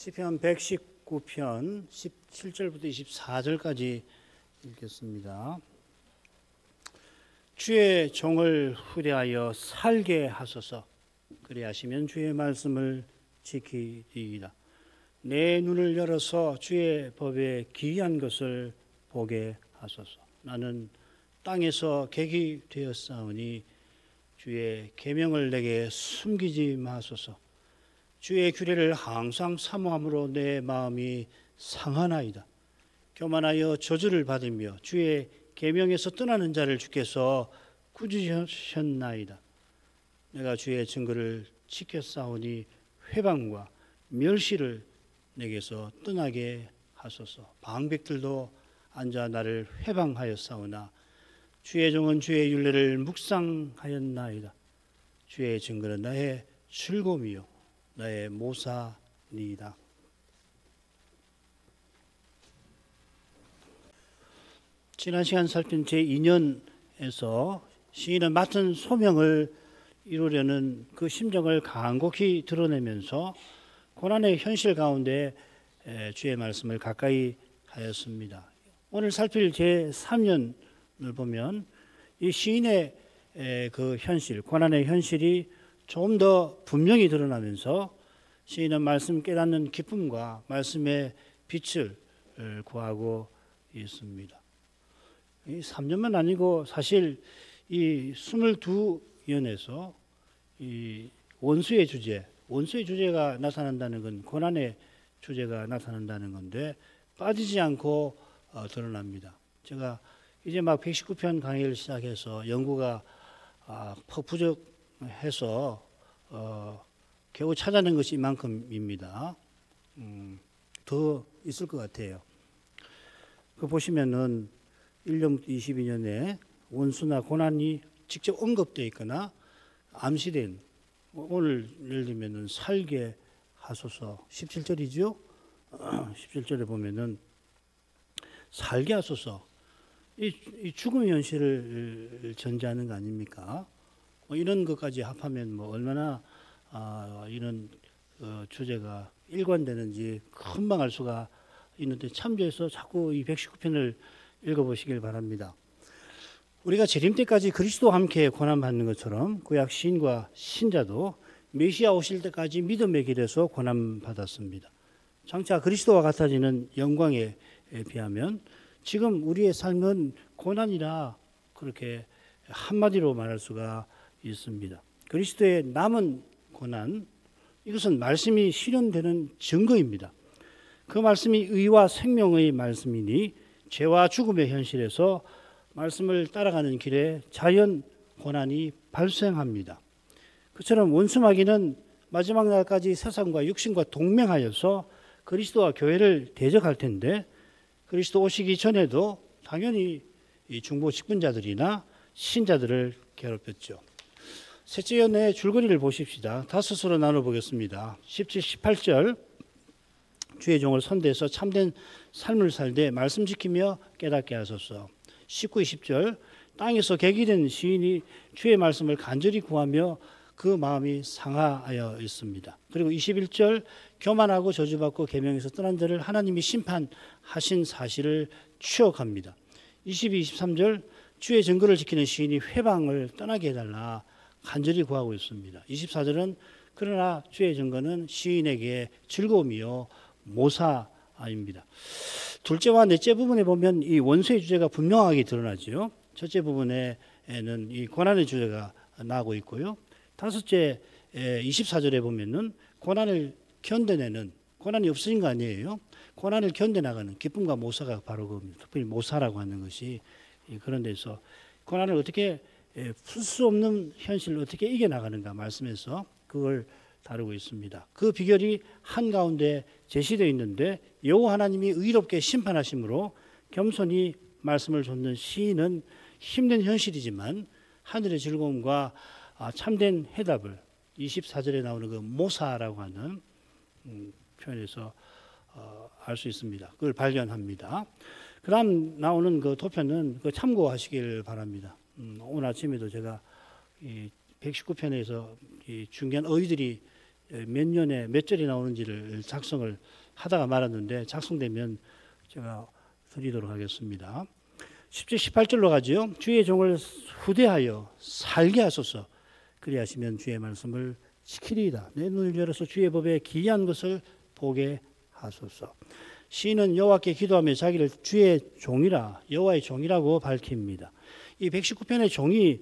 시편 119편 17절부터 24절까지 읽겠습니다. 주의 종을 후대하여 살게 하소서. 그리하시면 주의 말씀을 지키리이다. 내 눈을 열어서 주의 법에 기이한 것을 보게 하소서. 나는 땅에서 객이 되었사오니 주의 계명을 내게 숨기지 마소서. 주의 규례를 항상 사모함으로 내 마음이 상하나이다. 교만하여 저주를 받으며 주의 계명에서 떠나는 자를 주께서 꾸짖으셨나이다. 내가 주의 증거를 지켰사오니 회방과 멸시를 내게서 떠나게 하소서. 방백들도 앉아 나를 회방하였사오나 주의 종은 주의 율례를 묵상하였나이다. 주의 증거는 나의 즐거움이요 나의 모사니이다. 지난 시간 살핀 제2년에서 시인은 맡은 소명을 이루려는 그 심정을 간곡히 드러내면서 고난의 현실 가운데 주의 말씀을 가까이 하였습니다. 오늘 살필 제3년을 보면 이 시인의 그 현실, 고난의 현실이 좀 더 분명히 드러나면서 시인은 말씀 깨닫는 기쁨과 말씀의 빛을 구하고 있습니다. 이 3년만 아니고 사실 이 22년에서 이 원수의 주제가 나타난다는 건 고난의 주제가 나타난다는 건데 빠지지 않고 드러납니다. 제가 이제 막 119편 강의를 시작해서 연구가 부족해서 겨우 찾아낸 것이 이만큼입니다. 더 있을 것 같아요. 그 보시면은 1년부터 22년에 원수나 고난이 직접 언급되어 있거나 암시된, 오늘 예를 들면은 살게 하소서 17절이죠. 17절에 보면은 살게 하소서. 이 죽음의 현실을 전제하는 거 아닙니까? 이런 것까지 합하면 얼마나 이런 주제가 일관되는지 금방 알 수가 있는데 참조해서 자꾸 이 119편을 읽어보시길 바랍니다. 우리가 재림 때까지 그리스도와 함께 고난받는 것처럼 구약 시인과 신자도 메시아 오실 때까지 믿음의 길에서 고난받았습니다. 장차 그리스도와 같아지는 영광에 비하면 지금 우리의 삶은 고난이라 그렇게 한마디로 말할 수가 있습니다. 그리스도의 남은 고난, 이것은 말씀이 실현되는 증거입니다. 그 말씀이 의와 생명의 말씀이니 죄와 죽음의 현실에서 말씀을 따라가는 길에 자연 고난이 발생합니다. 그처럼 원수마귀는 마지막 날까지 세상과 육신과 동맹하여서 그리스도와 교회를 대적할 텐데 그리스도 오시기 전에도 당연히 이 중보 직분자들이나 신자들을 괴롭혔죠. 셋째 연의 줄거리를 보십시다. 다섯으로 나눠보겠습니다. 17, 18절 주의 종을 선대해서 참된 삶을 살되 말씀 지키며 깨닫게 하소서. 19, 20절 땅에서 객이 된 시인이 주의 말씀을 간절히 구하며 그 마음이 상하여 있습니다. 그리고 21절 교만하고 저주받고 계명에서 떠난 자를 하나님이 심판하신 사실을 추억합니다. 22, 23절 주의 증거를 지키는 시인이 회방을 떠나게 해달라 간절히 구하고 있습니다. 24절은 그러나 주의 증거는 시인에게 즐거움이요 모사입니다. 둘째와 넷째 부분에 보면 이 원수의 주제가 분명하게 드러나죠. 첫째 부분에는 이 고난의 주제가 나오고 있고요. 다섯째 24절에 보면은 고난을 견뎌내는, 고난이 없어진 거 아니에요. 고난을 견뎌나가는 기쁨과 모사가 바로 그 특별히 모사라고 하는 것이 그런 데서 고난을 어떻게 풀 수 없는 현실을 어떻게 이겨나가는가 말씀에서 그걸 다루고 있습니다. 그 비결이 한가운데 제시되어 있는데 여호와 하나님이 의롭게 심판하심으로 겸손히 말씀을 줬는 시인은 힘든 현실이지만 하늘의 즐거움과 참된 해답을 24절에 나오는 그 모사라고 하는 표현에서 알 수 있습니다. 그걸 발견합니다. 그 다음 나오는 그 도표는 그 참고하시길 바랍니다. 오늘 아침에도 제가 이 119편에서 이 중요한 어휘들이 몇 년에 몇 절이 나오는지를 작성을 하다가 말았는데 작성되면 제가 드리도록 하겠습니다. 10절 18절로 가죠. 주의 종을 후대하여 살게 하소서. 그리하시면 주의 말씀을 지키리이다. 내 눈을 열어서 주의 법에 기이한 것을 보게 하소서. 시인은 여호와께 기도하며 자기를 주의 종이라, 여호와의 종이라고 밝힙니다. 이 119편의 종이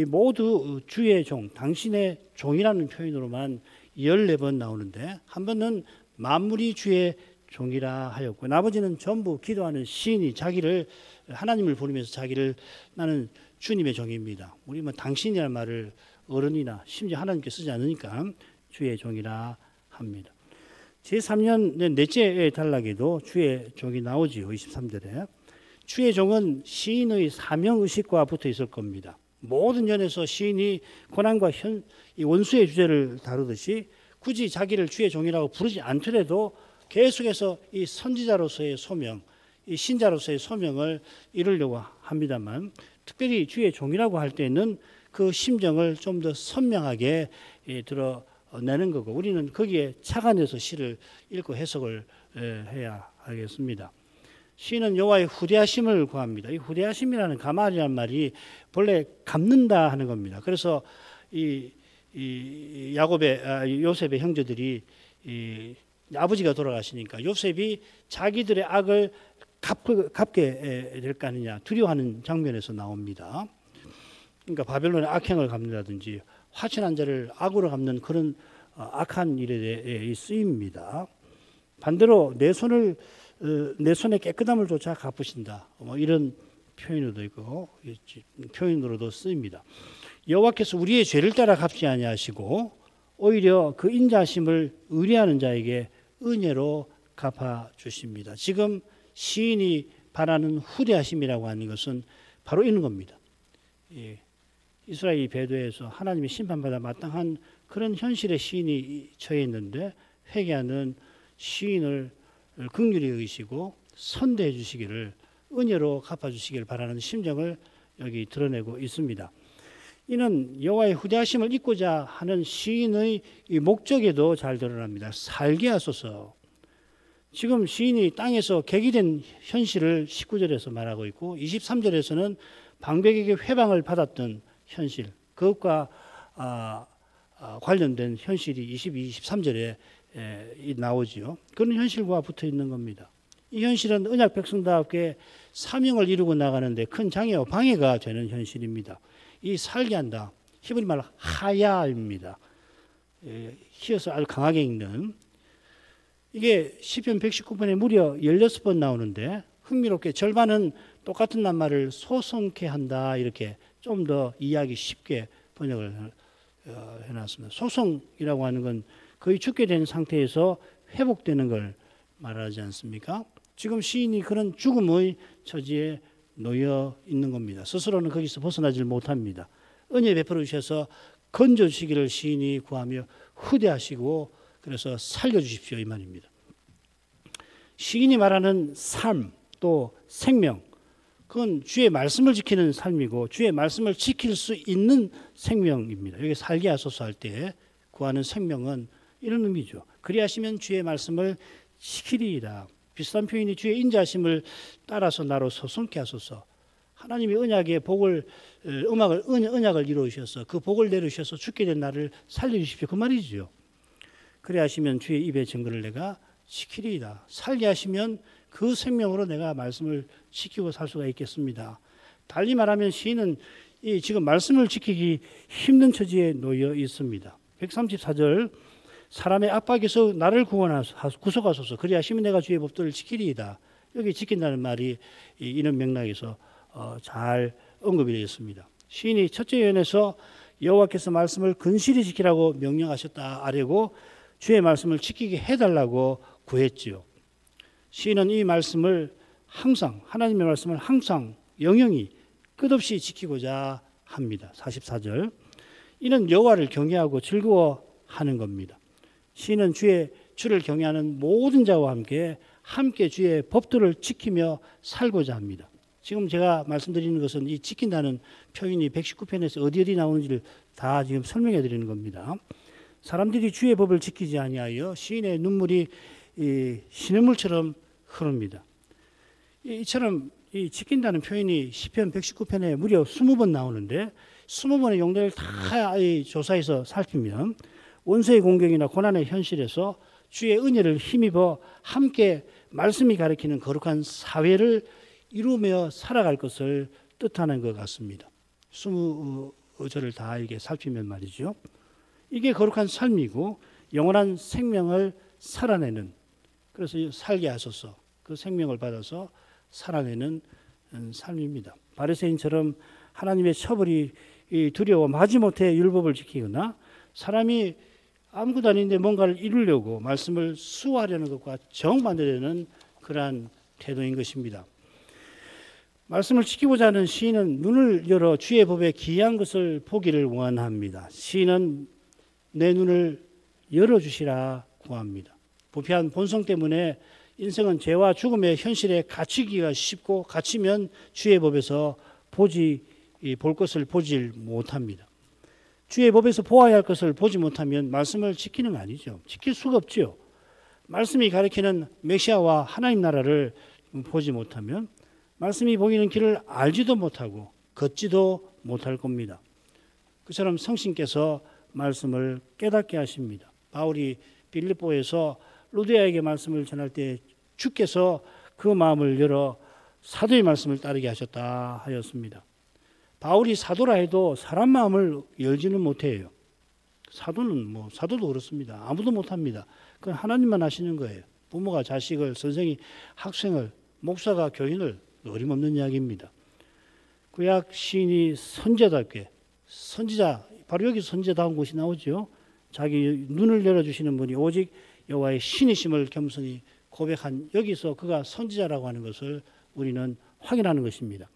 모두 주의 종, 당신의 종이라는 표현으로만 14번 나오는데 한 번은 만물이 주의 종이라 하였고, 나머지는 전부 기도하는 시인이 자기를, 하나님을 부르면서 자기를 나는 주님의 종입니다. 우리 뭐 당신이라는 말을 어른이나 심지어 하나님께 쓰지 않으니까 주의 종이라 합니다. 제3년 넷째 단락에도 주의 종이 나오지요. 23절에. 주의 종은 시인의 사명의식과 붙어 있을 겁니다. 모든 면에서 시인이 고난과 이 원수의 주제를 다루듯이 굳이 자기를 주의 종이라고 부르지 않더라도 계속해서 이 선지자로서의 소명, 이 신자로서의 소명을 이루려고 합니다만, 특별히 주의 종이라고 할 때는 그 심정을 좀 더 선명하게 드러내는 거고, 우리는 거기에 착안해서 시를 읽고 해석을 해야 하겠습니다. 시인은 여호와의 후대하심을 구합니다. 이 후대하심이라는 가말이라는 말이 본래 갚는다 하는 겁니다. 그래서 이 요셉의 형제들이 아버지가 돌아가시니까 요셉이 자기들의 악을 갚게 될 거 아니냐 두려워하는 장면에서 나옵니다. 그러니까 바벨론의 악행을 갚는다든지 화친한 자를 악으로 갚는 그런 악한 일에 대해 쓰입니다. 반대로 내 손의 깨끗함을 조차 갚으신다. 뭐 이런 표현으로도 있고 표현으로도 쓰입니다. 여호와께서 우리의 죄를 따라 갚지 아니하시고 오히려 그 인자하심을 의뢰하는 자에게 은혜로 갚아 주십니다. 지금 시인이 바라는 후대하심이라고 하는 것은 바로 이런 겁니다. 이스라엘 배도에서 하나님의 심판받아 마땅한 그런 현실에 시인이 처해 있는데 회개하는 시인을 긍휼히 여기시고 선대해 주시기를, 은혜로 갚아 주시기를 바라는 심정을 여기 드러내고 있습니다. 이는 여호와의 후대하심을 잊고자 하는 시인의 이 목적에도 잘 드러납니다. 살게 하소서. 지금 시인이 땅에서 객이된 현실을 19절에서 말하고 있고 23절에서는 방백에게 회방을 받았던 현실, 그것과 관련된 현실이 22, 23절에 나오지요. 그런 현실과 붙어 있는 겁니다. 이 현실은 언약 백성답게 사명을 이루고 나가는데 큰 장애와 방해가 되는 현실입니다. 이 살게 한다. 히브리 말로 하야입니다. 히어서 아주 강하게 읽는. 이게 시편 119편에 무려 16번 나오는데 흥미롭게 절반은 똑같은 낱말을 소송케 한다, 이렇게 좀 더 이해하기 쉽게 번역을 해놨습니다. 소송이라고 하는 건 거의 죽게 된 상태에서 회복되는 걸 말하지 않습니까? 지금 시인이 그런 죽음의 처지에 놓여 있는 겁니다. 스스로는 거기서 벗어나질 못합니다. 은혜 베풀어 주셔서 건져 주시기를 시인이 구하며 후대하시고 그래서 살려주십시오, 이 말입니다. 시인이 말하는 삶, 또 생명, 그건 주의 말씀을 지키는 삶이고 주의 말씀을 지킬 수 있는 생명입니다. 여기 살게 하소서 할 때 구하는 생명은 이런 의미죠. 그리하시면 주의 말씀을 지키리이다. 비슷한 표현이 주의 인자하심을 따라서 나로 소송케 하소서. 하나님의 언약의 복을, 언약을 이루셔서 그 복을 내리셔서 죽게 된 나를 살려주십시오, 그 말이죠. 그리하시면 주의 입의 증거를 내가 지키리이다. 살게 하시면 그 생명으로 내가 말씀을 지키고 살 수가 있겠습니다. 달리 말하면 시인은 지금 말씀을 지키기 힘든 처지에 놓여 있습니다. 134절, 사람의 압박에서 나를 구속하소서. 그리하시면 내가 주의 법도를 지키리이다. 여기 지킨다는 말이 이런 맥락에서 잘 언급이 되어 있습니다. 시인이 첫째 연에서 여호와께서 말씀을 근실히 지키라고 명령하셨다 아래고 주의 말씀을 지키게 해달라고 구했지요. 시인은 이 말씀을 항상, 하나님의 말씀을 항상 영영이 끝없이 지키고자 합니다. 44절, 이는 여호와를 경외하고 즐거워하는 겁니다. 시인은 주를 경외하는 모든 자와 함께 주의 법도를 지키며 살고자 합니다. 지금 제가 말씀드리는 것은 이 지킨다는 표현이 119편에서 어디 나오는지를 다 지금 설명해 드리는 겁니다. 사람들이 주의 법을 지키지 아니하여 시인의 눈물이 시냇물처럼 흐릅니다. 이처럼 이 지킨다는 표현이 시편 119편에 무려 20번 나오는데 20번의 용례를 다 조사해서 살피면 원수의 공격이나 고난의 현실에서 주의 은혜를 힘입어 함께 말씀이 가리키는 거룩한 사회를 이루며 살아갈 것을 뜻하는 것 같습니다. 20절을 다 이게 살피면 말이죠. 이게 거룩한 삶이고 영원한 생명을 살아내는, 그래서 살게 하소서, 그 생명을 받아서 살아내는 삶입니다. 바리새인처럼 하나님의 처벌이 두려워 마지못해 율법을 지키거나 사람이 아무것도 아닌데 뭔가를 이루려고 말씀을 수호하려는 것과 정반대되는 그러한 태도인 것입니다. 말씀을 지키고자 하는 시인은 눈을 열어 주의 법에 기이한 것을 보기를 원합니다. 시인은 내 눈을 열어주시라 구합니다. 부패한 본성 때문에 인생은 죄와 죽음의 현실에 갇히기가 쉽고 갇히면 주의 법에서 볼 것을 보질 못합니다. 주의 법에서 보아야 할 것을 보지 못하면 말씀을 지키는 거 아니죠. 지킬 수가 없죠. 말씀이 가리키는 메시아와 하나님 나라를 보지 못하면 말씀이 보이는 길을 알지도 못하고 걷지도 못할 겁니다. 그처럼 성신께서 말씀을 깨닫게 하십니다. 바울이 빌립보에서 루디아에게 말씀을 전할 때 주께서 그 마음을 열어 사도의 말씀을 따르게 하셨다 하였습니다. 바울이 사도라 해도 사람 마음을 열지는 못해요. 사도도 그렇습니다. 아무도 못합니다. 그건 하나님만 하시는 거예요. 부모가 자식을, 선생이 학생을, 목사가 교인을, 어림없는 이야기입니다. 구약 시인이 선지자답게, 선지자, 바로 여기 선지자다운 곳이 나오죠. 자기 눈을 열어주시는 분이 오직 여호와의 신이심을 겸손히 고백한, 여기서 그가 선지자라고 하는 것을 우리는 확인하는 것입니다.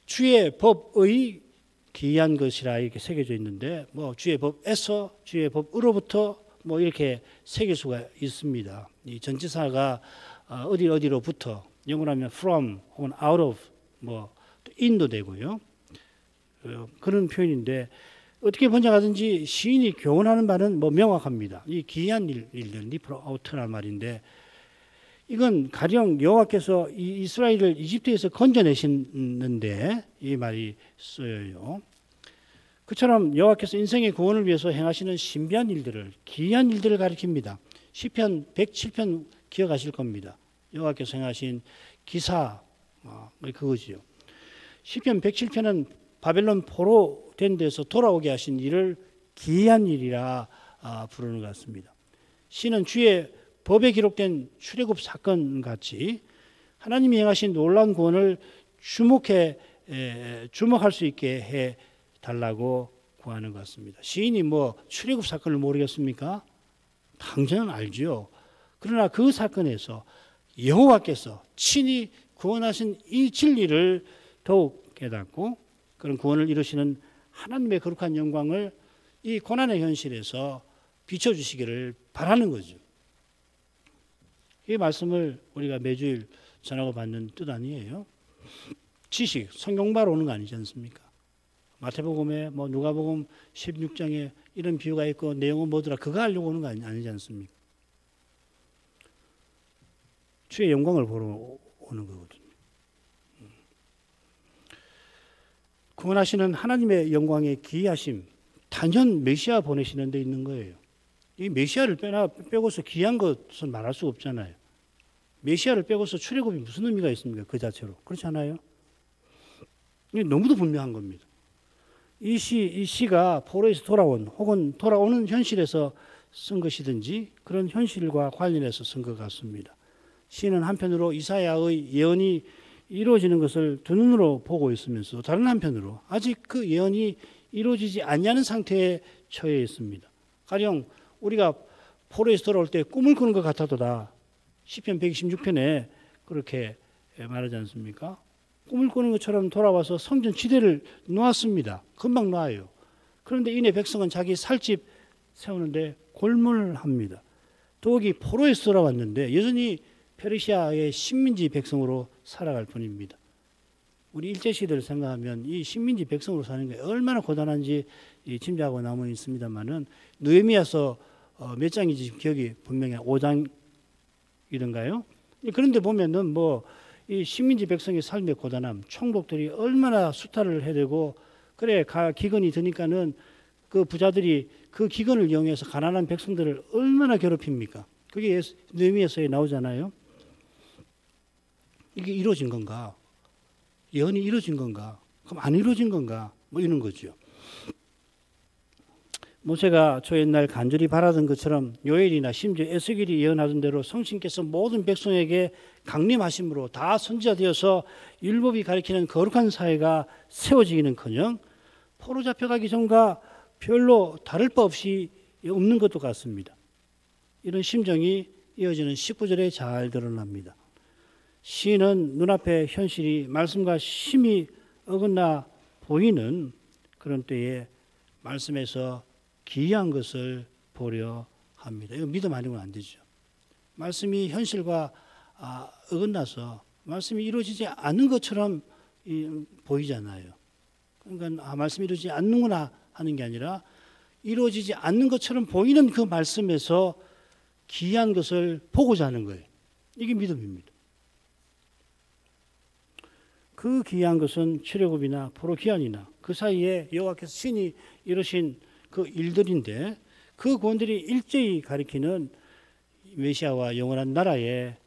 주의 법의 기이한 것이라 이렇게 새겨져 있는데, 주의 법에서, 주의 법으로부터 이렇게 새길 수가 있습니다. 이 전치사가 어디로부터, 영어로 하면 from 혹은 out of, in도 되고요. 그런 표현인데, 어떻게 번역하든지 시인이 교훈하는 바는 명확합니다. 이 기이한 일들, 리프로 아우트란 말인데, 이건 가령 여호와께서 이 이스라엘을 이집트에서 건져내시는데 이 말이 쓰여요. 그처럼 여호와께서 인생의 구원을 위해서 행하시는 신비한 일들을, 기이한 일들을 가리킵니다. 시편 107편 기억하실 겁니다. 여호와께서 행하신 기사, 그거지요. 시편 107편은 바벨론 포로 된 데서 돌아오게 하신 일을 기이한 일이라 부르는 것 같습니다. 시는 주의 법에 기록된 출애굽 사건 같이 하나님이 행하신 놀라운 구원을 주목할 수 있게 해 달라고 구하는 것 같습니다. 시인이 출애굽 사건을 모르겠습니까? 당연히 알죠. 그러나 그 사건에서 여호와께서 친히 구원하신 이 진리를 더욱 깨닫고 그런 구원을 이루시는 하나님의 거룩한 영광을 이 고난의 현실에서 비춰주시기를 바라는 거죠. 이 말씀을 우리가 매주일 전하고 받는 뜻 아니에요? 지식, 성경바로 오는 거 아니지 않습니까? 마태복음에 누가복음 16장에 이런 비유가 있고 내용은 뭐더라, 그거 하려고 오는 거 아니지 않습니까? 주의 영광을 보러 오는 거거든요. 구원하시는 하나님의 영광의 기이하심, 단연 메시아 보내시는 데 있는 거예요. 이 메시아를 빼고서 기이한 것은 말할 수 없잖아요. 메시아를 빼고서 출애굽이 무슨 의미가 있습니까? 그 자체로. 그렇지 않아요? 이게 너무도 분명한 겁니다. 이 시가 포로에서 돌아온 혹은 돌아오는 현실에서 쓴 것이든지 그런 현실과 관련해서 쓴 것 같습니다. 시는 한편으로 이사야의 예언이 이루어지는 것을 두 눈으로 보고 있으면서 다른 한편으로 아직 그 예언이 이루어지지 않냐는 상태에 처해 있습니다. 가령 우리가 포로에서 돌아올 때 꿈을 꾸는 것 같아도다. 시편 126편에 그렇게 말하지 않습니까? 꿈을 꾸는 것처럼 돌아와서 성전 지대를 놓았습니다. 금방 놔요. 그런데 이내 백성은 자기 살집 세우는데 골몰합니다. 더욱이 포로에서 돌아왔는데 여전히 페르시아의 식민지 백성으로 살아갈 뿐입니다. 우리 일제시대를 생각하면 이 식민지 백성으로 사는 게 얼마나 고단한지 짐작하고 나무는 있습니다만은 느헤미야서 몇 장인지 지금 기억이 분명히 5장이던가요? 그런데 보면은 뭐 이 식민지 백성의 삶의 고단함, 총독들이 얼마나 수탈을 해대고 그래 기근이 드니까는 그 부자들이 그 기근을 이용해서 가난한 백성들을 얼마나 괴롭힙니까? 그게 느헤미야서에 나오잖아요. 이게 이루어진 건가? 예언이 이루어진 건가? 그럼 안 이루어진 건가? 뭐 이런 거죠. 모세가 저 옛날 간절히 바라던 것처럼 요엘이나 심지어 에스겔이 예언하던 대로 성신께서 모든 백성에게 강림하심으로 다 선지자 되어서 율법이 가리키는 거룩한 사회가 세워지기는커녕 포로 잡혀가기 전과 별로 다를 바 없이 없는 것도 같습니다. 이런 심정이 이어지는 19절에 잘 드러납니다. 시인은 눈앞의 현실이 말씀과 심히 어긋나 보이는 그런 때에 말씀에서 기이한 것을 보려 합니다. 이거 믿음 아니고는 안 되죠. 말씀이 현실과 어긋나서 말씀이 이루어지지 않는 것처럼 보이잖아요. 그러니까 말씀이 이루어지지 않는구나 하는 게 아니라 이루어지지 않는 것처럼 보이는 그 말씀에서 기이한 것을 보고자 하는 거예요. 이게 믿음입니다. 그 기이한 것은 출애굽이나 포로기한이나 그 사이에 여호와께서 신이 이루신 그 일들인데 그 구원들이 일제히 가리키는 메시아와 영원한 나라에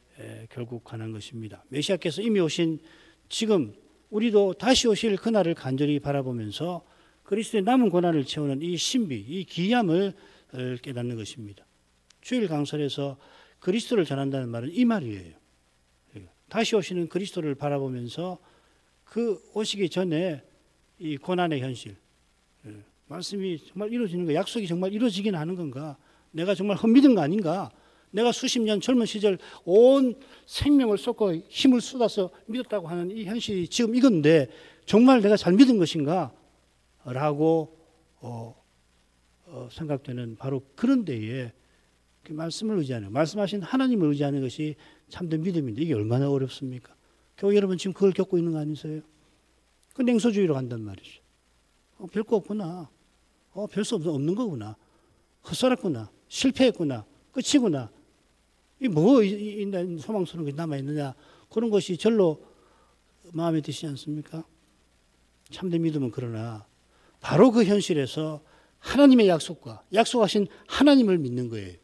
결국 관한 것입니다. 메시아께서 이미 오신 지금 우리도 다시 오실 그날을 간절히 바라보면서 그리스도의 남은 고난을 채우는 이 신비, 이 기이함을 깨닫는 것입니다. 주일 강설에서 그리스도를 전한다는 말은 이 말이에요. 다시 오시는 그리스도를 바라보면서 그 오시기 전에 이 고난의 현실, 말씀이 정말 이루어지는 거, 약속이 정말 이루어지긴 하는 건가? 내가 정말 헛믿은 거 아닌가? 내가 수십 년 젊은 시절 온 생명을 쏟고 힘을 쏟아서 믿었다고 하는 이 현실이 지금 이건데 정말 내가 잘 믿은 것인가? 라고 생각되는 바로 그런 데에 그 말씀을 의지하는, 말씀하신 하나님을 의지하는 것이 참된 믿음인데 이게 얼마나 어렵습니까? 교회 여러분 지금 그걸 겪고 있는 거 아니세요? 그 냉소주의로 간단 말이죠. 별거 없구나. 별 수 없는 거구나. 헛살았구나. 실패했구나. 끝이구나. 이 뭐 소망스러운 게 남아있느냐. 그런 것이 절로 마음에 드시지 않습니까? 참된 믿음은 그러나 바로 그 현실에서 하나님의 약속과 약속하신 하나님을 믿는 거예요.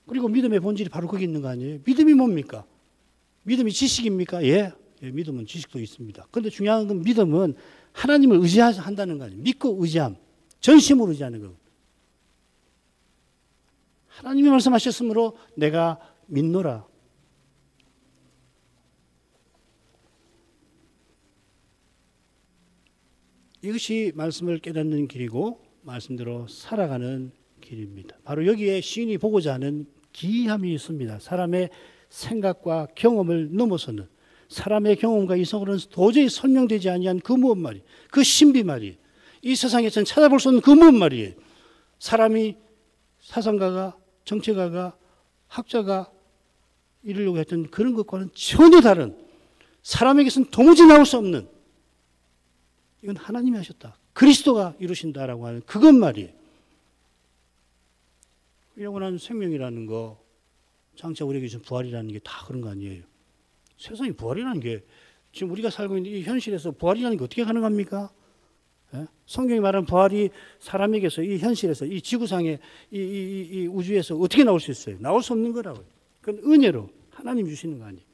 그리고 믿음의 본질이 바로 거기 있는 거 아니에요? 믿음이 뭡니까? 믿음이 지식입니까? 예, 믿음은 지식도 있습니다. 그런데 중요한 건 믿음은 하나님을 의지한다는 거 아니에요. 믿고 의지함, 전심으로 의지하는 거. 하나님이 말씀하셨으므로 내가 믿노라. 이것이 말씀을 깨닫는 길이고 말씀대로 살아가는 길입니다. 바로 여기에 시인이 보고자 하는 기이함이 있습니다. 사람의 생각과 경험을 넘어서는, 사람의 경험과 이성으로는 도저히 설명되지 아니한 그 무엇 말이, 그 신비 말이, 이 세상에서는 찾아볼 수 없는 그 무엇 말이에요. 사람이, 사상가가, 정치가가, 학자가 이루려고 했던 그런 것과는 전혀 다른, 사람에게서는 도무지 나올 수 없는, 이건 하나님이 하셨다, 그리스도가 이루신다라고 하는 그것 말이에요. 영원한 생명이라는 거, 장차 우리에게 준 부활이라는 게 다 그런 거 아니에요. 세상에 부활이라는 게, 지금 우리가 살고 있는 이 현실에서 부활이라는 게 어떻게 가능합니까? 예? 성경이 말하는 부활이 사람에게서, 이 현실에서, 이 지구상의 이 우주에서 어떻게 나올 수 있어요? 나올 수 없는 거라고요. 그건 은혜로 하나님 주시는 거 아니에요.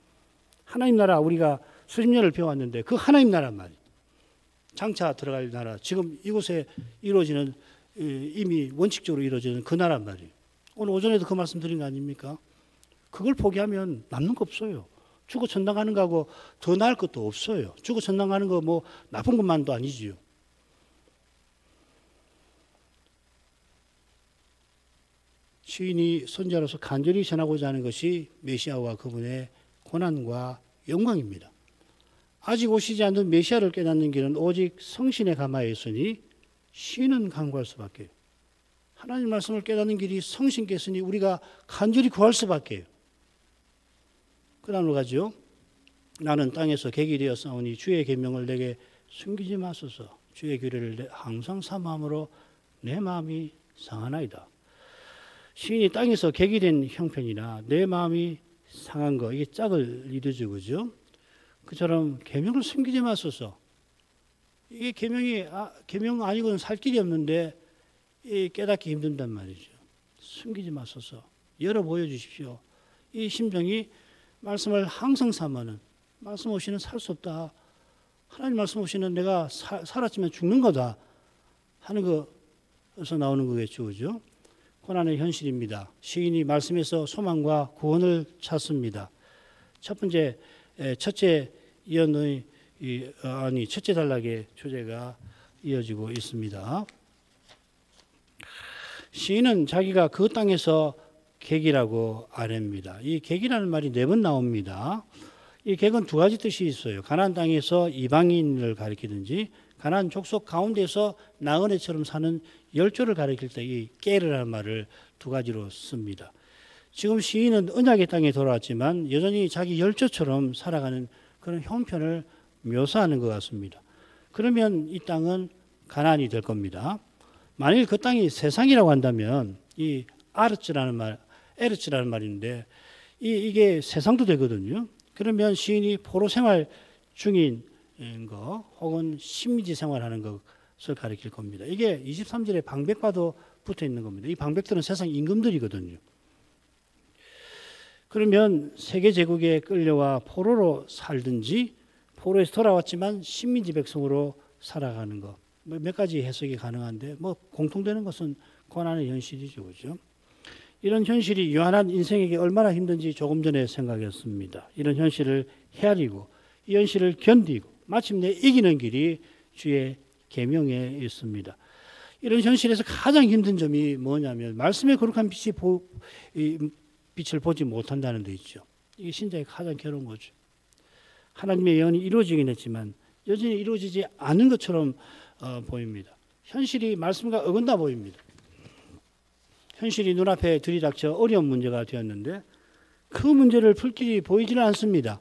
하나님 나라 우리가 수십 년을 배워왔는데 그 하나님 나라 말이에요. 장차 들어갈 나라, 지금 이곳에 이루어지는, 이미 원칙적으로 이루어지는 그 나라 말이에요. 오늘 오전에도 그 말씀 드린 거 아닙니까? 그걸 포기하면 남는 거 없어요. 죽어 천당 가는 거하고 더 나을 것도 없어요. 죽어 천당 가는 거 뭐 나쁜 것만도 아니지요. 시인이 선지자로서 간절히 전하고자 하는 것이 메시아와 그분의 고난과 영광입니다. 아직 오시지 않는 메시아를 깨닫는 길은 오직 성신의 가마에 있으니 시인은 간구할 수밖에. 하나님 말씀을 깨닫는 길이 성신께 있으니 우리가 간절히 구할 수밖에. 그 다음으로 가죠. 나는 땅에서 객이 되어 싸우니 주의 계명을 내게 숨기지 마소서. 주의 규례를 항상 사모함으로 내 마음이 상하나이다. 시인이 땅에서 객이 된 형편이나 내 마음이 상한 거, 이게 짝을 이루죠, 그죠? 그처럼 계명을 숨기지 마소서. 이게 계명 아니고는 살 길이 없는데 깨닫기 힘든단 말이죠. 숨기지 마소서. 열어 보여주십시오. 이 심정이 말씀을 항상 삼아는, 말씀 없이는 살 수 없다. 하나님 말씀 없이는 내가 살았지만 죽는 거다 하는 것에서 나오는 거겠죠, 그죠? 고난의 현실입니다. 시인이 말씀에서 소망과 구원을 찾습니다. 첫째 예언의 첫째 단락의 주제가 이어지고 있습니다. 시인은 자기가 그 땅에서 객이라고 아냅니다. 이 객이라는 말이 4번 나옵니다. 이 객은 2가지 뜻이 있어요. 가나안 땅에서 이방인을 가리키든지 가나안 족속 가운데서 나그네처럼 사는 열조를 가리킬 때 이 깨르라는 말을 2가지로 씁니다. 지금 시인은 언약의 땅에 돌아왔지만 여전히 자기 열조처럼 살아가는 그런 형편을 묘사하는 것 같습니다. 그러면 이 땅은 가나안이 될 겁니다. 만일 그 땅이 세상이라고 한다면 이 에르츠라는 말인데 이게 세상도 되거든요. 그러면 시인이 포로 생활 중인 거 혹은 식민지 생활하는 것을 가리킬 겁니다. 이게 23절에 방백과도 붙어 있는 겁니다. 이 방백들은 세상 임금들이거든요. 그러면 세계 제국에 끌려와 포로로 살든지 포로에서 돌아왔지만 식민지 백성으로 살아가는 것. 몇 가지 해석이 가능한데 공통되는 것은 고난의 현실이죠. 그죠? 이런 현실이 유한한 인생에게 얼마나 힘든지 조금 전에 생각했습니다. 이런 현실을 헤아리고 이 현실을 견디고 마침내 이기는 길이 주의 계명에 있습니다. 이런 현실에서 가장 힘든 점이 뭐냐면 말씀의 거룩한 빛을 보지 못한다는 데 있죠. 이게 신자의 가장 괴로운 거죠. 하나님의 예언이 이루어지긴 했지만 여전히 이루어지지 않은 것처럼 보입니다. 현실이 말씀과 어긋나 보입니다. 현실이 눈앞에 들이닥쳐 어려운 문제가 되었는데 그 문제를 풀 길이 보이지는 않습니다.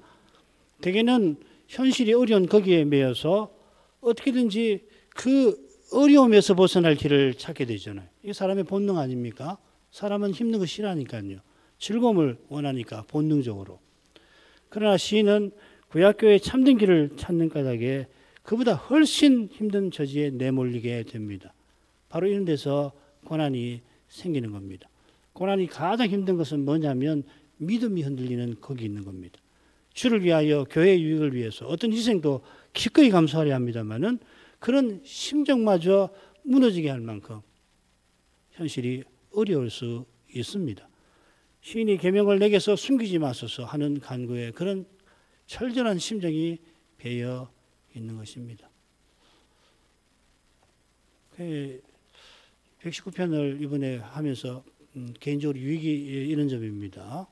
대개는 현실이 어려운 거기에 매여서 어떻게든지 그 어려움에서 벗어날 길을 찾게 되잖아요. 이게 사람의 본능 아닙니까? 사람은 힘든 거 싫어하니까요. 즐거움을 원하니까 본능적으로. 그러나 시인은 구약교회의 참된 길을 찾는 까닭에 그보다 훨씬 힘든 저지에 내몰리게 됩니다. 바로 이런 데서 고난이 생기는 겁니다. 고난이 가장 힘든 것은 뭐냐면 믿음이 흔들리는 거기 있는 겁니다. 주를 위하여 교회의 유익을 위해서 어떤 희생도 기꺼이 감수하려 합니다만은 그런 심정마저 무너지게 할 만큼 현실이 어려울 수 있습니다. 시인이 계명을 내게서 숨기지 마소서 하는 간구에 그런 철저한 심정이 배어 있는 것입니다. 119편을 이번에 하면서 개인적으로 유익이 이런 점입니다.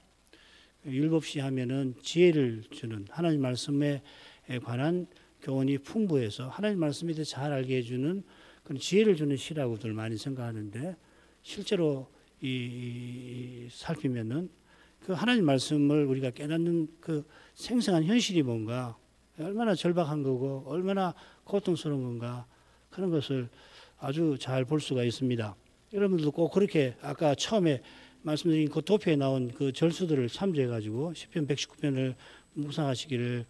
율법시 하면은 지혜를 주는 하나님 말씀에 관한 교훈이 풍부해서 하나님 말씀에 대해 잘 알게 해주는 그런 지혜를 주는 시라고들 많이 생각하는데 실제로 살피면은 그 하나님 말씀을 우리가 깨닫는 그 생생한 현실이 뭔가 얼마나 절박한 거고 얼마나 고통스러운 건가 그런 것을 아주 잘 볼 수가 있습니다. 여러분들도 꼭 그렇게 아까 처음에 말씀드린 그 도표에 나온 그 절수들을 참조해 가지고 시편 119편을 묵상하시기를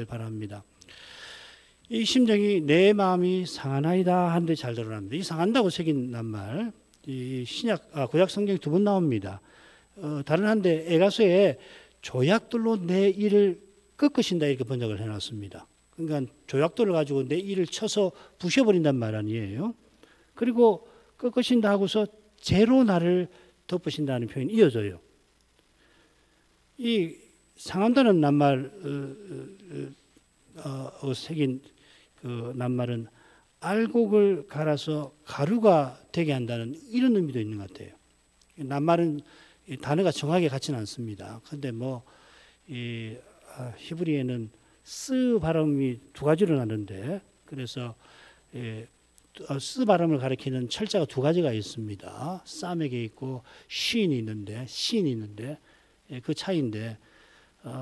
바랍니다. 이 심정이 내 마음이 상하나이다 하는데 잘 드러납니다. 이 상한다고 새긴 낱말 이 구약 성경에 2번 나옵니다. 다른 한데 에가서에 조약돌로 내 일을 꺾으신다 이렇게 번역을 해놨습니다. 그러니까 조약돌을 가지고 내 일을 쳐서 부셔버린단 말 아니에요. 그리고 꺾으신다 하고서 재로 나를 덮으신다는 표현이 이어져요. 이 상한다는 낱말 새긴 그 낱말은 알곡을 갈아서 가루가 되게 한다는 이런 의미도 있는 것 같아요. 낱말은 단어가 정확하게 같지는 않습니다. 그런데 히브리에는 쓰 발음이 2가지로 나는데 그래서 쓰 발음을 가리키는 철자가 2가지가 있습니다. 쌈에게 있고 신이 있는데 그 차이인데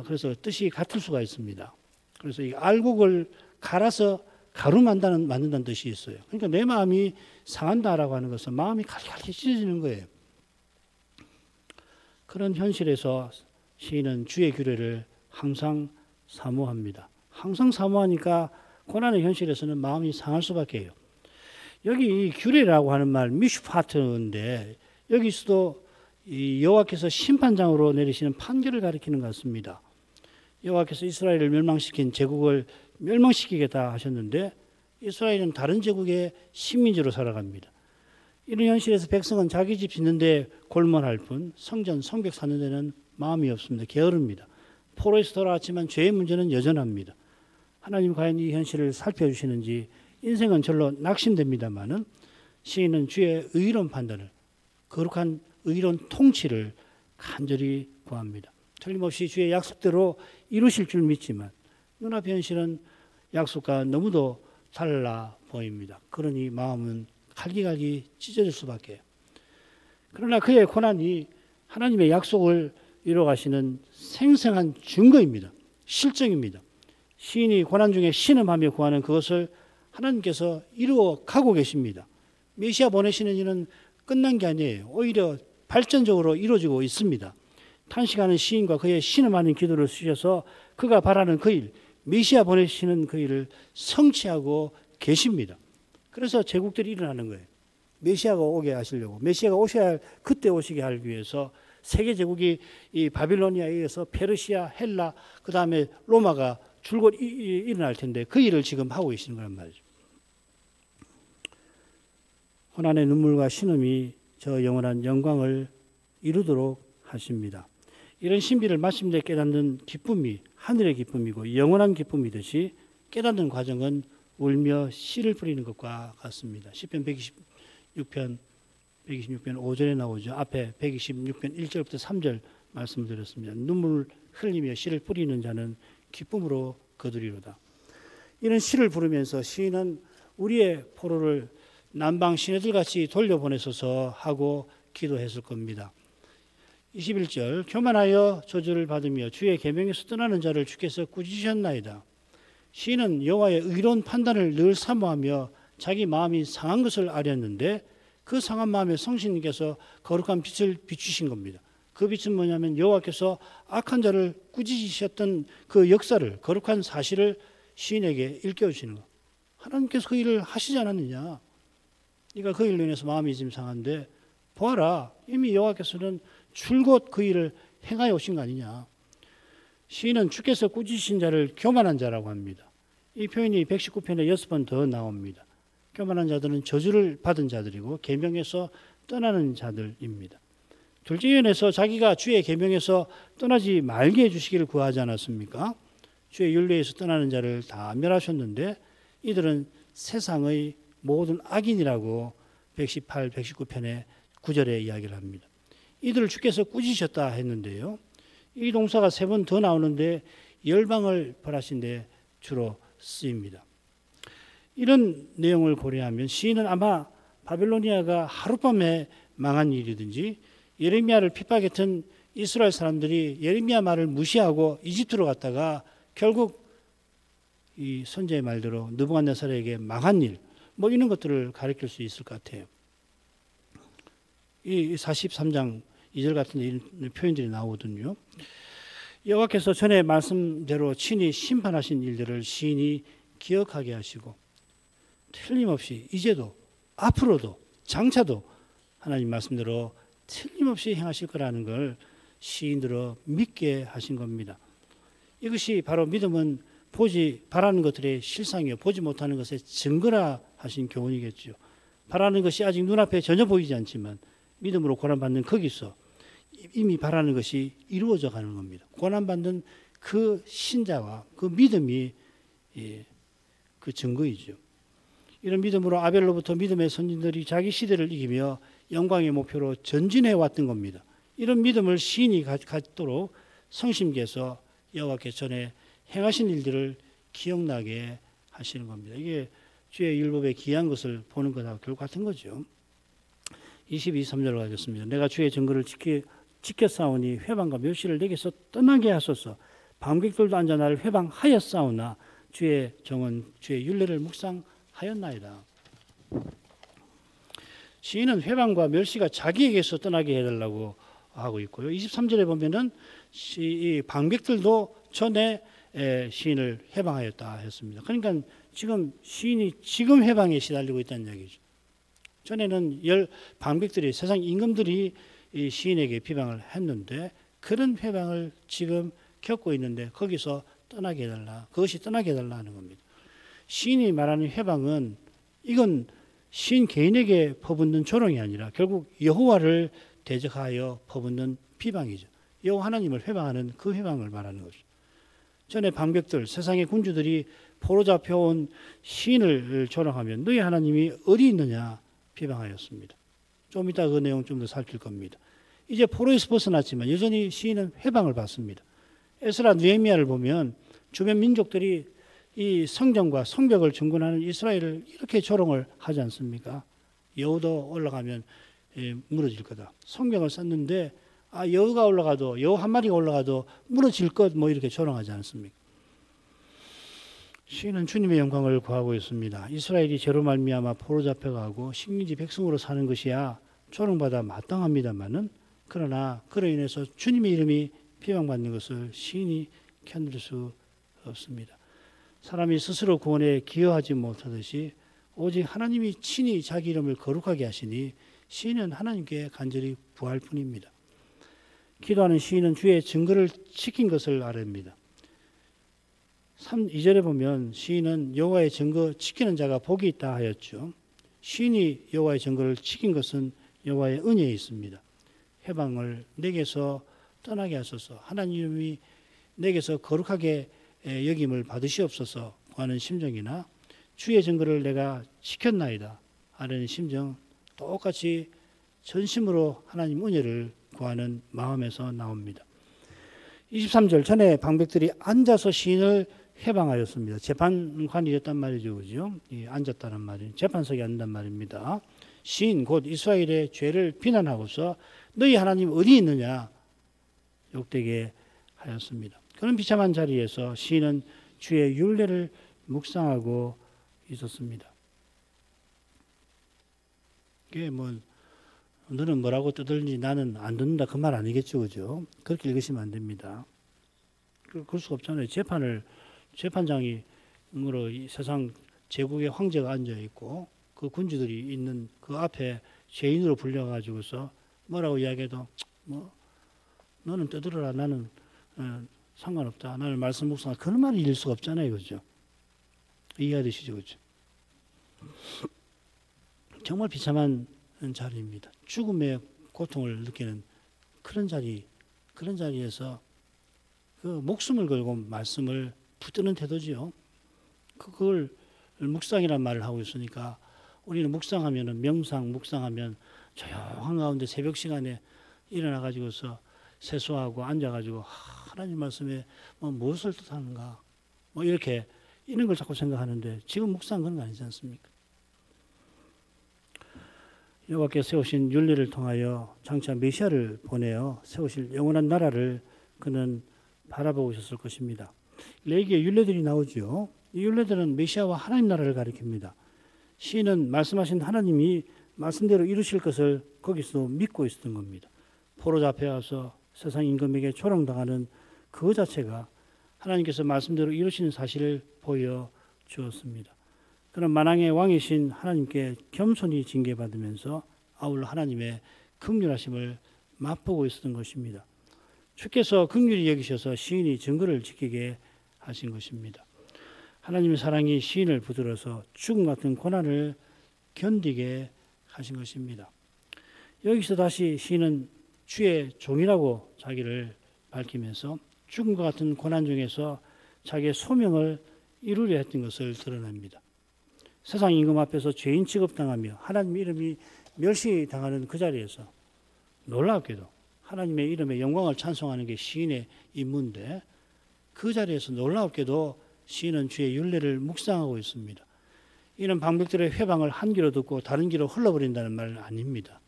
그래서 뜻이 같을 수가 있습니다. 그래서 이 알곡을 갈아서 가루 만든다는 뜻이 있어요. 그러니까 내 마음이 상한다라고 하는 것은 마음이 칼칼이 찢어지는 거예요. 그런 현실에서 시인은 주의 규례를 항상 사모합니다. 항상 사모하니까 고난의 현실에서는 마음이 상할 수밖에 해요. 여기 이 규례라고 하는 말 미슈파트인데 여기서도 이 여호와께서 심판장으로 내리시는 판결을 가리키는 것 같습니다. 여호와께서 이스라엘을 멸망시킨 제국을 멸망시키겠다 하셨는데 이스라엘은 다른 제국의 식민지로 살아갑니다. 이런 현실에서 백성은 자기 집 짓는데 골몰할 뿐 성전, 성벽 사는 데는 마음이 없습니다. 게으릅니다. 포로에서 돌아왔지만 죄의 문제는 여전합니다. 하나님 과연 이 현실을 살펴주시는지 인생은 절로 낙심됩니다마는 시인은 주의 의로운 판단을, 거룩한 의로운 통치를 간절히 구합니다. 틀림없이 주의 약속대로 이루실 줄 믿지만 눈앞의 현실은 약속과 너무도 달라 보입니다. 그러니 마음은 갈기갈기 찢어질 수밖에. 그러나 그의 고난이 하나님의 약속을 이루어가시는 생생한 증거입니다. 실정입니다. 시인이 고난 중에 신음하며 구하는 그것을 하나님께서 이루어가고 계십니다. 메시아 보내시는 일은 끝난 게 아니에요. 오히려 발전적으로 이루어지고 있습니다. 탄식하는 시인과 그의 신음하는 기도를 쓰셔서 그가 바라는 그 일, 메시아 보내시는 그 일을 성취하고 계십니다. 그래서 제국들이 일어나는 거예요. 메시아가 오게 하시려고, 메시아가 오셔야 할, 그때 오시게 하기 위해서 세계 제국이 이 바빌로니아에 의해서 페르시아, 헬라, 그 다음에 로마가 줄곧 일어날 텐데 그 일을 지금 하고 계시는 거란 말이죠. 고난의 눈물과 신음이 저 영원한 영광을 이루도록 하십니다. 이런 신비를 마침내 깨닫는 기쁨이 하늘의 기쁨이고 영원한 기쁨이듯이 깨닫는 과정은 울며 씨를 뿌리는 것과 같습니다. 시편 126편 5절에 나오죠. 앞에 126편 1절부터 3절 말씀을 드렸습니다. 눈물 흘리며 씨를 뿌리는 자는 기쁨으로 거두리로다. 이런 시를 부르면서 시인은 우리의 포로를 남방 시내들같이 돌려보내소서 하고 기도했을 겁니다. 21절 교만하여 저주를 받으며 주의 계명에서 떠나는 자를 주께서 꾸짖으셨나이다. 시인은 여호와의 의로운 판단을 늘 사모하며 자기 마음이 상한 것을 알았는데 그 상한 마음에 성신님께서 거룩한 빛을 비추신 겁니다. 그 빛은 뭐냐면 여호와께서 악한 자를 꾸짖으셨던 그 역사를, 거룩한 사실을 시인에게 일깨워주시는 것. 하나님께서 그 일을 하시지 않았느냐. 그러니까 그 일로 인해서 마음이 지금 상한데 보아라, 이미 여호와께서는 줄곧 그 일을 행하여 오신 거 아니냐. 시인은 주께서 꾸짖으신 자를 교만한 자라고 합니다. 이 표현이 119편에 6번 더 나옵니다. 교만한 자들은 저주를 받은 자들이고 계명에서 떠나는 자들입니다. 둘째 위원에서 자기가 주의 계명에서 떠나지 말게 해주시기를 구하지 않았습니까? 주의 율례에서 떠나는 자를 다 멸하셨는데 이들은 세상의 모든 악인이라고 118, 119편의 9절에 이야기를 합니다. 이들을 주께서 꾸짖으셨다 했는데요. 이 동사가 3번 더 나오는데 열방을 벌하신 데 주로 쓰입니다. 이런 내용을 고려하면 시인은 아마 바빌로니아가 하룻밤에 망한 일이든지 예레미야를 핍박했던 이스라엘 사람들이 예레미야 말을 무시하고 이집트로 갔다가 결국 이 선지의 말대로 느부갓네살에게 망한 일, 뭐 이런 것들을 가리킬 수 있을 것 같아요. 이 43장 2절 같은 데 이런 표현들이 나오거든요. 여호와께서 전에 말씀대로 친히 심판하신 일들을 시인이 기억하게 하시고 틀림없이 이제도 앞으로도 장차도 하나님 말씀대로 틀림없이 행하실 거라는 걸 시인들어 믿게 하신 겁니다. 이것이 바로 믿음은 바라는 것들의 실상이요 보지 못하는 것의 증거라 하신 교훈이겠죠. 바라는 것이 아직 눈앞에 전혀 보이지 않지만 믿음으로 고난받는 거기서 이미 바라는 것이 이루어져 가는 겁니다. 고난받는 그 신자와 그 믿음이 그 증거이죠. 이런 믿음으로 아벨로부터 믿음의 선진들이 자기 시대를 이기며 영광의 목표로 전진해 왔던 겁니다. 이런 믿음을 시인이 갖도록 성심께서 여호와께 전에 행하신 일들을 기억나게 하시는 겁니다. 이게 주의 율법에 귀한 것을 보는 것하고 결국 같은 거죠. 22, 3절을 가졌습니다. 내가 주의 증거를 지켰사오니 회방과 멸시를 내게서 떠나게 하소서. 방백들도 앉아 나를 회방하였사오나 주의 정은 주의 율례를 묵상하였나이다. 시인은 회방과 멸시가 자기에게서 떠나게 해달라고 하고 있고요. 23절에 보면은 이 방백들도 전에 시인을 해방하였다 했습니다. 그러니까 지금 시인이 지금 해방에 시달리고 있다는 얘기죠. 전에는 방백들이 세상 임금들이 이 시인에게 비방을 했는데 그런 해방을 지금 겪고 있는데 거기서 떠나게 해달라. 그것이 떠나게 해달라 하는 겁니다. 시인이 말하는 해방은 이건 시인 개인에게 퍼붓는 조롱이 아니라 결국 여호와를 대적하여 퍼붓는 비방이죠. 여호와 하나님을 회방하는 그 회방을 말하는 거죠. 전에 방백들, 세상의 군주들이 포로 잡혀온 시인을 조롱하면 너희 하나님이 어디 있느냐 비방하였습니다. 좀 이따 그 내용 좀 더 살필 겁니다. 이제 포로에서 벗어났지만 여전히 시인은 회방을 받습니다. 에스라 느헤미야를 보면 주변 민족들이 이 성전과 성벽을 중건하는 이스라엘을 이렇게 조롱을 하지 않습니까? 여우도 올라가면 무너질 거다. 성벽을 쌓는데 여우가 올라가도 여우 한 마리가 올라가도 무너질 것 뭐 이렇게 조롱하지 않습니까? 시인은 주님의 영광을 구하고 있습니다. 이스라엘이 죄로 말미암아 포로 잡혀가고 식민지 백성으로 사는 것이야 조롱받아 마땅합니다마는 그러나 그로 인해서 주님의 이름이 비방받는 것을 시인이 견딜 수 없습니다. 사람이 스스로 구원에 기여하지 못하듯이 오직 하나님이 친히 자기 이름을 거룩하게 하시니 시인은 하나님께 간절히 구할 뿐입니다. 기도하는 시인은 주의 증거를 지킨 것을 아뢰입니다. 2절에 보면 시인은 여호와의 증거 지키는 자가 복이 있다 하였죠. 시인이 여호와의 증거를 지킨 것은 여호와의 은혜에 있습니다. 해방을 내게서 떠나게 하소서. 하나님이 내게서 거룩하게 여김을 받으시옵소서 하는 심정이나 주의 증거를 내가 지켰나이다 하는 심정 똑같이 전심으로 하나님 은혜를 구하는 마음에서 나옵니다. 23절 전에 방백들이 앉아서 시인을 해방하였습니다. 재판관이었단 말이죠. 그죠? 앉았다는 말이 재판석에 앉는단 말입니다. 시인 곧 이스라엘의 죄를 비난하고서 너희 하나님 어디 있느냐 욕되게 하였습니다. 그런 비참한 자리에서 시인은 주의 율례를 묵상하고 있었습니다. 이게 뭐 너는 뭐라고 떠들니 나는 안 듣는다 그 말 아니겠죠, 그죠? 그렇게 읽으시면 안 됩니다. 그럴 수가 없잖아요. 재판장으로 이 세상 제국의 황제가 앉아 있고 그 군주들이 있는 그 앞에 죄인으로 불려가지고서 뭐라고 이야기해도 뭐 너는 떠들어라 나는 상관없다 나는 말씀 묵상하 그런 말을 읽을 수가 없잖아요, 그죠? 이해하시죠, 그죠? 정말 비참한 자리입니다. 죽음의 고통을 느끼는 그런 자리에서 그 목숨을 걸고 말씀을 붙드는 태도지요. 그걸 묵상이란 말을 하고 있으니까 우리는 묵상하면은 묵상하면 조용한 가운데 새벽 시간에 일어나 가지고서 세수하고 앉아 가지고 하나님 말씀에 무엇을 뜻하는가 이렇게 이런 걸 자꾸 생각하는데 지금 묵상 그런 거 아니지 않습니까? 여호와께서 세우신 율례를 통하여 장차 메시아를 보내어 세우실 영원한 나라를 그는 바라보고 있었을 것입니다. 레위기에 율례들이 나오죠. 이 율례들은 메시아와 하나님 나라를 가리킵니다. 시인은 말씀하신 하나님이 말씀대로 이루실 것을 거기서 믿고 있었던 겁니다. 포로 잡혀와서 세상 임금에게 조롱당하는 그 자체가 하나님께서 말씀대로 이루시는 사실을 보여주었습니다. 그런 만왕의 왕이신 하나님께 겸손히 징계받으면서 아울러 하나님의 긍휼하심을 맛보고 있었던 것입니다. 주께서 긍휼히 여기셔서 시인이 증거를 지키게 하신 것입니다. 하나님의 사랑이 시인을 붙들어서 죽음 같은 고난을 견디게 하신 것입니다. 여기서 다시 시인은 주의 종이라고 자기를 밝히면서 죽음과 같은 고난 중에서 자기의 소명을 이루려 했던 것을 드러냅니다. 세상 임금 앞에서 죄인 취급당하며 하나님의 이름이 멸시당하는 그 자리에서 놀랍게도 하나님의 이름의 영광을 찬송하는 게 시인의 임무인데 그 자리에서 놀랍게도 시인은 주의 율례를 묵상하고 있습니다. 이는 방백들의 회방을 한 귀로 듣고 다른 귀로 흘러버린다는 말은 아닙니다.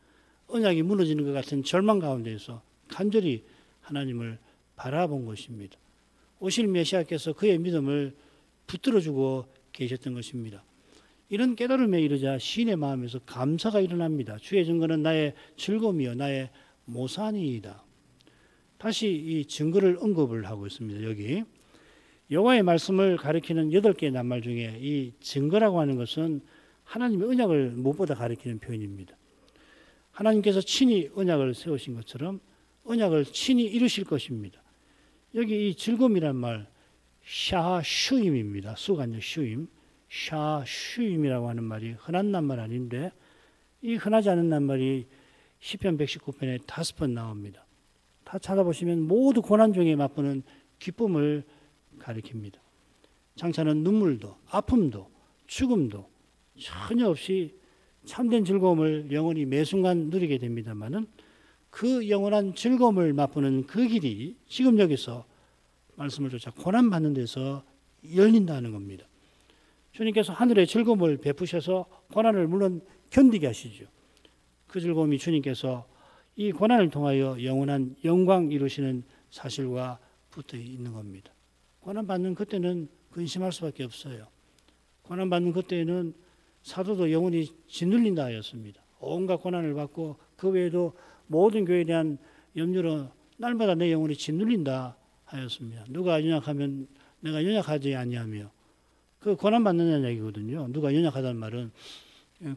언약이 무너지는 것 같은 절망 가운데에서 간절히 하나님을 바라본 것입니다. 오실 메시아께서 그의 믿음을 붙들어주고 계셨던 것입니다. 이런 깨달음에 이르자 시인의 마음에서 감사가 일어납니다. 주의 증거는 나의 즐거움이요 나의 모산이이다. 다시 이 증거를 언급을 하고 있습니다. 여기 여호와의 말씀을 가리키는 8개의 낱말 중에 이 증거라고 하는 것은 하나님의 언약을 무엇보다 가리키는 표현입니다. 하나님께서 친히 언약을 세우신 것처럼 언약을 친히 이루실 것입니다. 여기 이 즐거움이란 말 샤슈임입니다. 수가 아니라 슈임. 샤슈임이라고 하는 말이 흔한 낱말 아닌데 이 흔하지 않은 낱말이 시편 119편에 5번 나옵니다. 다 찾아보시면 모두 고난 중에 맛보는 기쁨을 가리킵니다. 장차는 눈물도 아픔도 죽음도 전혀 없이 참된 즐거움을 영원히 매 순간 누리게 됩니다마는 그 영원한 즐거움을 맛보는 그 길이 지금 여기서 말씀을 쫓아 고난받는 데서 열린다는 겁니다. 주님께서 하늘의 즐거움을 베푸셔서 고난을 물론 견디게 하시죠. 그 즐거움이 주님께서 이 고난을 통하여 영원한 영광 이루시는 사실과 붙어 있는 겁니다. 고난받는 그때는 근심할 수밖에 없어요. 고난받는 그때는 사도도 영원히 짓눌린다 하였습니다. 온갖 고난을 받고 그 외에도 모든 교회에 대한 염려로 날마다 내 영혼이 짓눌린다 하였습니다. 누가 연약하면 내가 연약하지 아니하며 그 고난 받는다는 얘기거든요. 누가 연약하다는 말은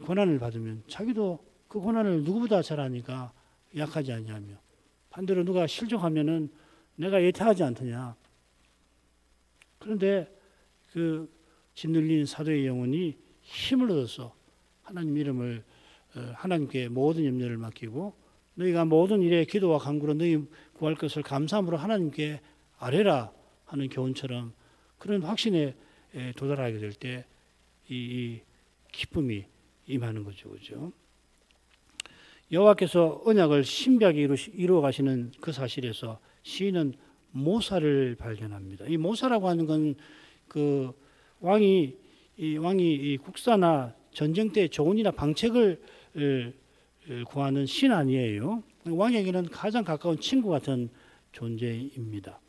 고난을 받으면 자기도 그 고난을 누구보다 잘하니까 약하지 아니하며 반대로 누가 실족하면은 내가 예태하지 않더냐. 그런데 그 짓눌린 사도의 영혼이 힘을 얻어서 하나님 이름을 하나님께 모든 염려를 맡기고 너희가 모든 일에 기도와 간구로 너희 구할 것을 감사함으로 하나님께 아뢰라 하는 교훈처럼 그런 확신에 도달하게 될 때 이 기쁨이 임하는 거죠. 그죠? 여호와께서 언약을 신비하게 이루어 가시는 그 사실에서 시인은 모사를 발견합니다. 이 모사라고 하는 건 그 왕이 국사나 전쟁 때 조언이나 방책을 구하는 신 아니에요. 왕에게는 가장 가까운 친구 같은 존재입니다.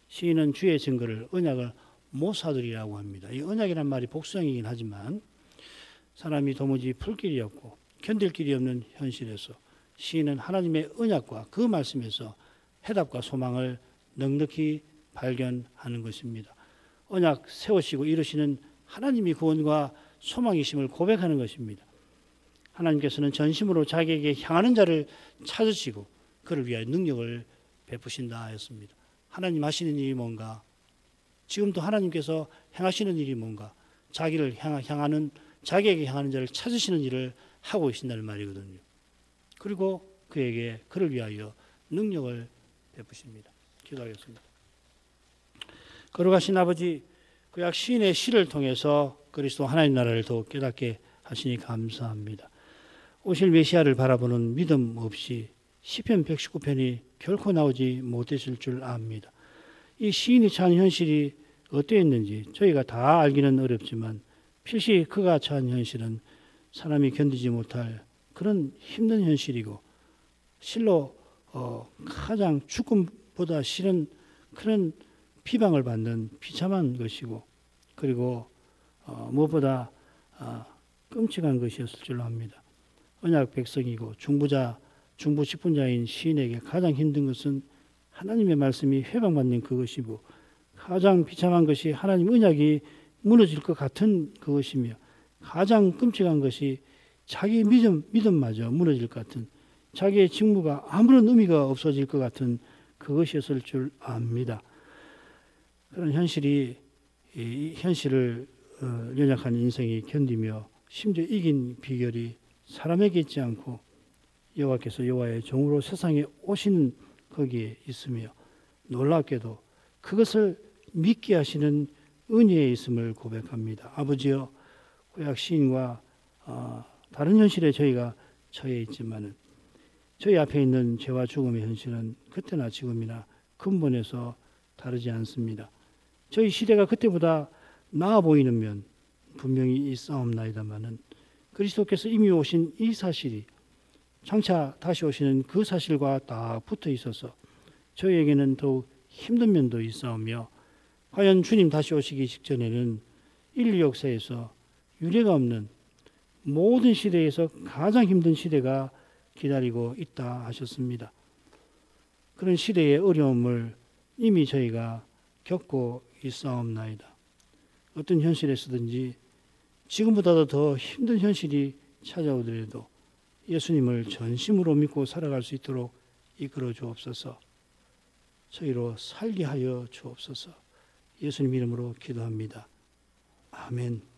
시인은 주의 증거를 언약을 모사들이라고 합니다. 이 언약이란 말이 복수형이긴 하지만 사람이 도무지 풀 길이 없고 견딜 길이 없는 현실에서 시인은 하나님의 언약과 그 말씀에서 해답과 소망을 넉넉히 발견하는 것입니다. 언약 세우시고 이루시는 하나님이 구원과 소망이심을 고백하는 것입니다. 하나님께서는 전심으로 자기에게 향하는 자를 찾으시고 그를 위하여 능력을 베푸신다 하였습니다. 하나님 하시는 일이 뭔가? 지금도 하나님께서 행하시는 일이 뭔가? 자기를 향하는 자기에게 향하는 자를 찾으시는 일을 하고 계신다는 말이거든요. 그리고 그를 위하여 능력을 베푸십니다. 기도하겠습니다. 거룩하신 아버지, 구약 시인의 시를 통해서 그리스도 하나님 나라를 더욱 깨닫게 하시니 감사합니다. 오실 메시아를 바라보는 믿음 없이 시편 119편이 결코 나오지 못했을 줄 압니다. 이 시인이 처한 현실이 어떠했는지 저희가 다 알기는 어렵지만 필시 그가 처한 현실은 사람이 견디지 못할 그런 힘든 현실이고 실로 가장 죽음보다 싫은 그런 비방을 받는 비참한 것이고 그리고 무엇보다 끔찍한 것이었을 줄로 압니다. 언약 백성이고 중부 직분자인 시인에게 가장 힘든 것은 하나님의 말씀이 회방받는 그것이고 가장 비참한 것이 하나님 언약이 무너질 것 같은 그것이며 가장 끔찍한 것이 자기 믿음마저 무너질 것 같은 자기의 직무가 아무런 의미가 없어질 것 같은 그것이었을 줄 압니다. 그런 현실을 연약한 인생이 견디며 심지어 이긴 비결이 사람에게 있지 않고 여호와께서 여호와의 종으로 세상에 오시는 거기에 있으며 놀랍게도 그것을 믿게 하시는 은혜에 있음을 고백합니다. 아버지여, 구약 시인과 다른 현실에 저희가 처해 있지만은 저희 앞에 있는 죄와 죽음의 현실은 그때나 지금이나 근본에서 다르지 않습니다. 저희 시대가 그때보다 나아 보이는 면 분명히 있사옵나이다마는 그리스도께서 이미 오신 이 사실이 장차 다시 오시는 그 사실과 딱 붙어 있어서 저희에게는 더욱 힘든 면도 있사오며 과연 주님 다시 오시기 직전에는 인류 역사에서 유례가 없는 모든 시대에서 가장 힘든 시대가 기다리고 있다 하셨습니다. 그런 시대의 어려움을 이미 저희가 겪고 있사옵나이다. 어떤 현실에서든지 지금보다도 더 힘든 현실이 찾아오더라도 예수님을 전심으로 믿고 살아갈 수 있도록 이끌어 주옵소서. 저희로 살게 하여 주옵소서. 예수님 이름으로 기도합니다. 아멘.